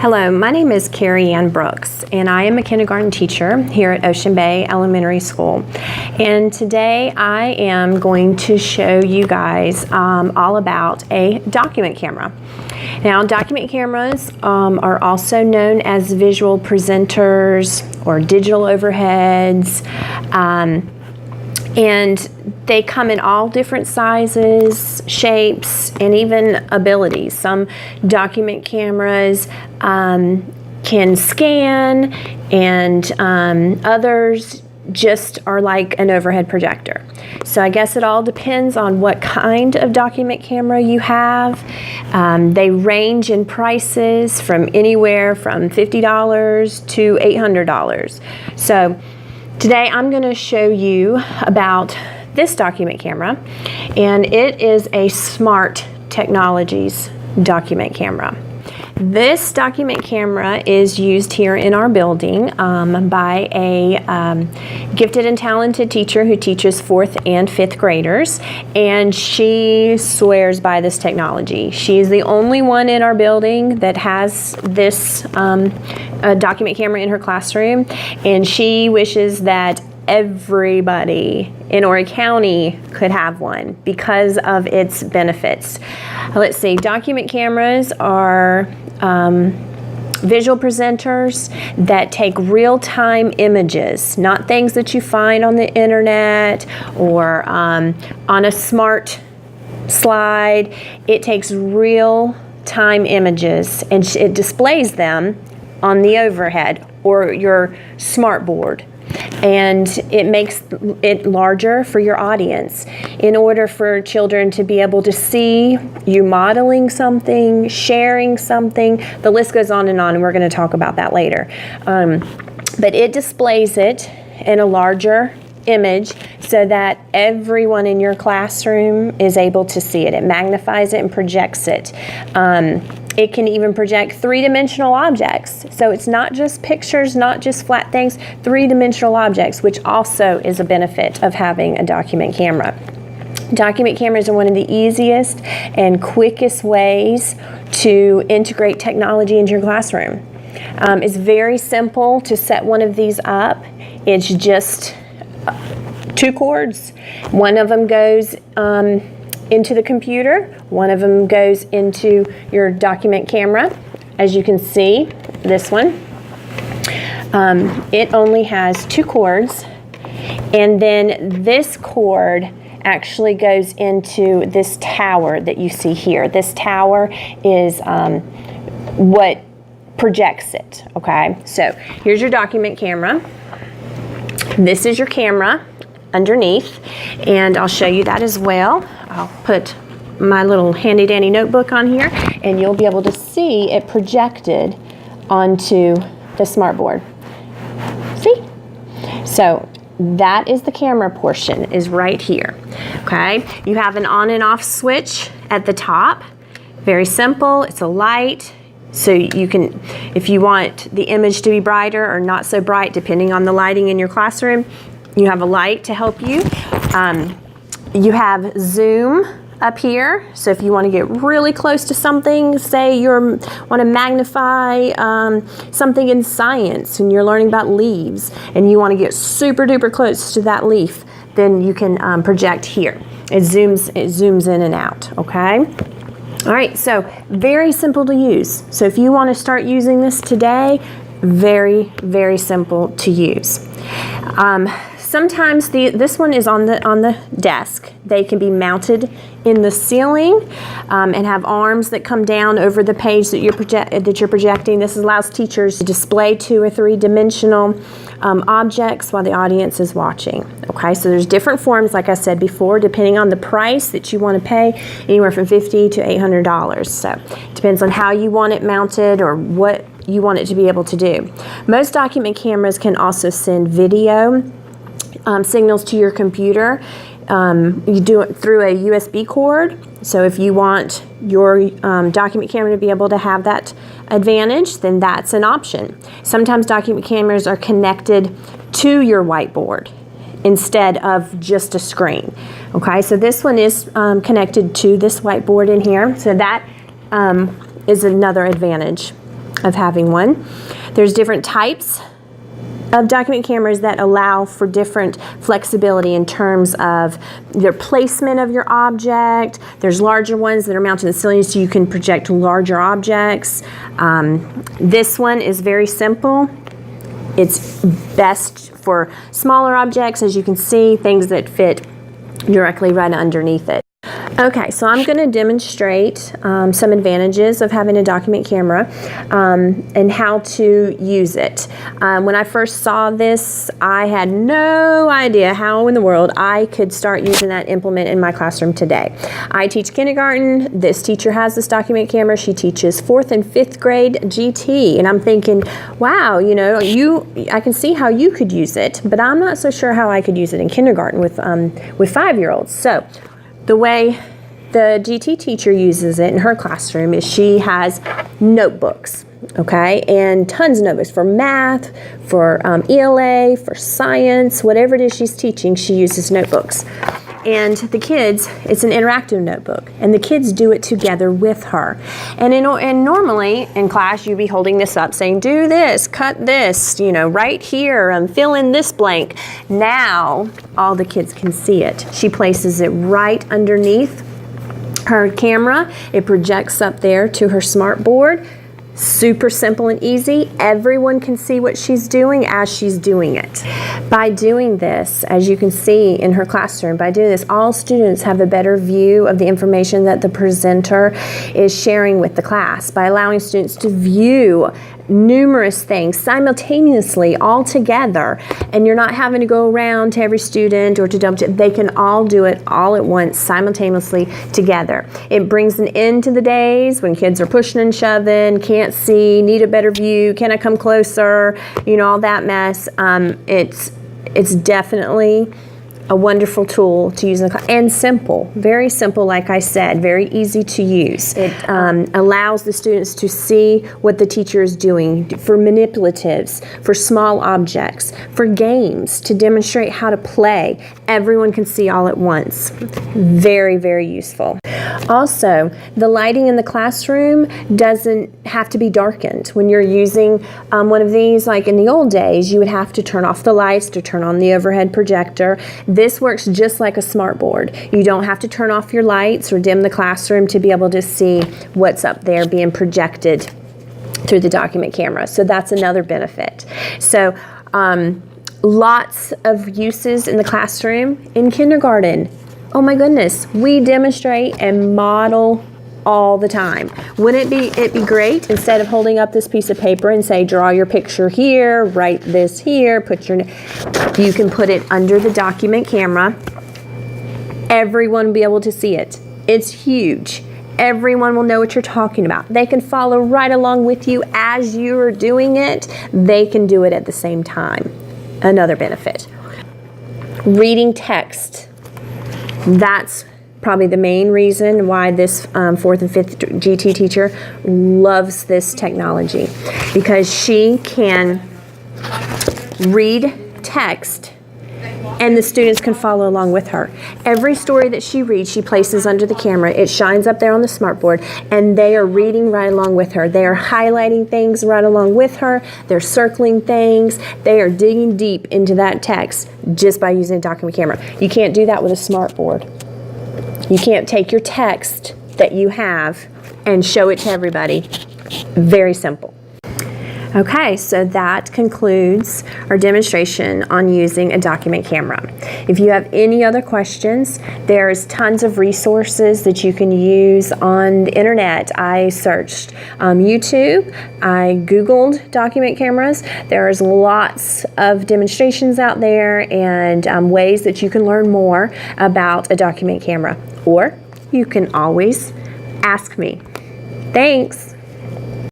Hello, my name is Carrie Ann Brooks, and I am a kindergarten teacher here at Ocean Bay Elementary School. And today I am going to show you guys all about a document camera. Now, document cameras are also known as visual presenters or digital overheads. And they come in all different sizes, shapes, and even abilities. Some document cameras can scan, and others just are like an overhead projector. So I guess it all depends on what kind of document camera you have. They range in prices from anywhere from $50 to $800. So today I'm going to show you about this document camera, and it is a Smart Technologies document camera. This document camera is used here in our building by a gifted and talented teacher who teaches 4th and 5th graders, and she swears by this technology. She's the only one in our building that has this document camera in her classroom, and she wishes that everybody in Horry County could have one because of its benefits. Let's see, document cameras are visual presenters that take real-time images, not things that you find on the internet or on a smart slide. It takes real-time images and it displays them on the overhead or your smart board. And it makes it larger for your audience in order for children to be able to see you modeling something, sharing something. The list goes on, and we're going to talk about that later. But it displays it in a larger image so that everyone in your classroom is able to see it. It magnifies it and projects it. It can even project three-dimensional objects. So it's not just pictures, not just flat things, three-dimensional objects, which also is a benefit of having a document camera. Document cameras are one of the easiest and quickest ways to integrate technology into your classroom. It's very simple to set one of these up. It's just 2 cords. One of them goes into the computer. One of them goes into your document camera. As you can see, this one, it only has 2 cords, and then this cord actually goes into this tower that you see here. This tower is what projects it, okay? So here's your document camera. This is your camera underneath, and I'll show you that as well. I'll put my little handy dandy notebook on here, and you'll be able to see it projected onto the smart board. See? So that is the camera portion, is right here. Okay? You have an on and off switch at the top. Very simple. It's a light. So you can, if you want the image to be brighter or not so bright, depending on the lighting in your classroom, you have a light to help you. You have zoom up here. So if you want to get really close to something, say you want to magnify something in science and you're learning about leaves and you want to get super duper close to that leaf, then you can project here. It zooms in and out, okay? All right, so very simple to use. So if you want to start using this today, very, very simple to use. Sometimes this one is on the desk. They can be mounted in the ceiling and have arms that come down over the page that you're projecting. This allows teachers to display 2 or 3 dimensional objects while the audience is watching. Okay, so there's different forms, like I said before, depending on the price that you want to pay, anywhere from $50 to $800. So it depends on how you want it mounted or what you want it to be able to do. Most document cameras can also send video signals to your computer. You do it through a USB cord. So if you want your document camera to be able to have that advantage, then that's an option. Sometimes document cameras are connected to your whiteboard instead of just a screen. Okay, so this one is connected to this whiteboard in here. So that is another advantage. of having one. There's different types of document cameras that allow for different flexibility in terms of their placement of your object. There's larger ones that are mounted in the ceiling so you can project larger objects. This one is very simple. It's best for smaller objects, as you can see, things that fit directly right underneath it. Okay, so I'm going to demonstrate some advantages of having a document camera and how to use it. When I first saw this, I had no idea how in the world I could start using that implement in my classroom today. I teach kindergarten. This teacher has this document camera. She teaches 4th and 5th grade GT, and I'm thinking, wow, you know, I can see how you could use it, but I'm not so sure how I could use it in kindergarten with 5-year-olds. So the way the GT teacher uses it in her classroom is she has notebooks, okay, and tons of notebooks for math, for ELA, for science, whatever it is she's teaching, she uses notebooks. And the kids, it's an interactive notebook, and the kids do it together with her. And normally in class, you'd be holding this up saying, do this, cut this, you know, right here, and fill in this blank. Now, all the kids can see it. She places it right underneath her camera. It projects up there to her smart board. Super simple and easy. Everyone can see what she's doing as she's doing it. By doing this, as you can see in her classroom, by doing this, all students have a better view of the information that the presenter is sharing with the class. By allowing students to view numerous things simultaneously all together, and you're not having to go around to every student or to dump it. They can all do it all at once simultaneously together. It brings an end to the days when kids are pushing and shoving, can't see, need a better view, can I come closer, you know, all that mess. It's definitely a wonderful tool to use in the class, and simple, very simple, like I said, very easy to use. It allows the students to see what the teacher is doing for manipulatives, for small objects, for games, to demonstrate how to play. Everyone can see all at once. Very, very useful. Also, the lighting in the classroom doesn't have to be darkened. When you're using one of these, like in the old days, you would have to turn off the lights to turn on the overhead projector. This works just like a smart board. You don't have to turn off your lights or dim the classroom to be able to see what's up there being projected through the document camera. So that's another benefit. So lots of uses in the classroom. In kindergarten, oh my goodness, we demonstrate and model all the time. Wouldn't it be great, instead of holding up this piece of paper and say, draw your picture here, write this here, put your name, you can put it under the document camera. Everyone will be able to see it. It's huge. Everyone will know what you're talking about. They can follow right along with you as you are doing it. They can do it at the same time. Another benefit. Reading text. That's probably the main reason why this 4th and 5th GT teacher loves this technology, because she can read text and the students can follow along with her. Every story that she reads, she places under the camera. It shines up there on the smartboard, and they are reading right along with her. They are highlighting things right along with her. They're circling things. They are digging deep into that text just by using a document camera. You can't do that with a smartboard. You can't take your text that you have and show it to everybody. Very simple. Okay, so that concludes our demonstration on using a document camera. If you have any other questions, there's tons of resources that you can use on the internet. I searched YouTube, I Googled document cameras. There's lots of demonstrations out there and ways that you can learn more about a document camera. Or you can always ask me. Thanks.